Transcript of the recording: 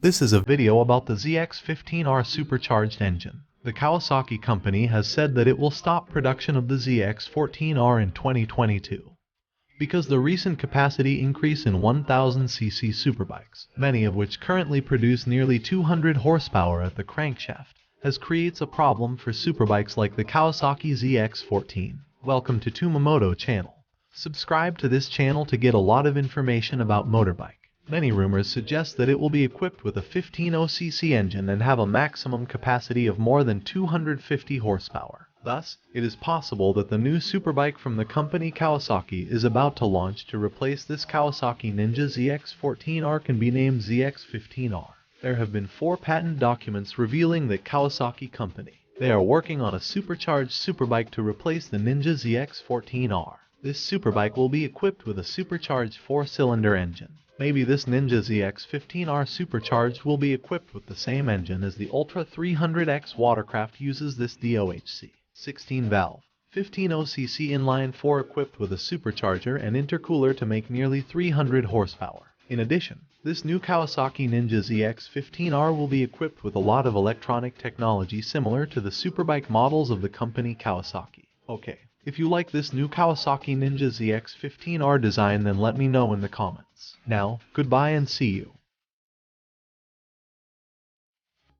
This is a video about the ZX15R supercharged engine. The Kawasaki company has said that it will stop production of the ZX14R in 2022 because the recent capacity increase in 1000cc superbikes, many of which currently produce nearly 200 horsepower at the crankshaft, has creates a problem for superbikes like the Kawasaki ZX-14. Welcome to Tumamoto channel. Subscribe to this channel to get a lot of information about motorbike. Many rumors suggest that it will be equipped with a 150cc engine and have a maximum capacity of more than 250 horsepower. Thus, it is possible that the new superbike from the company Kawasaki is about to launch to replace this Kawasaki Ninja ZX14R can be named Zx15R. There have been 4 patent documents revealing that Kawasaki company. They are working on a supercharged superbike to replace the Ninja ZX14R. This superbike will be equipped with a supercharged 4-cylinder engine. Maybe this Ninja ZX15R Supercharged will be equipped with the same engine as the Ultra 300X watercraft uses. This DOHC 16-valve 15cc inline 4 equipped with a supercharger and intercooler to make nearly 300 horsepower. In addition, this new Kawasaki Ninja ZX15R will be equipped with a lot of electronic technology similar to the superbike models of the company Kawasaki. Okay, if you like this new Kawasaki Ninja ZX15R design, then let me know in the comments. Now, goodbye and see you.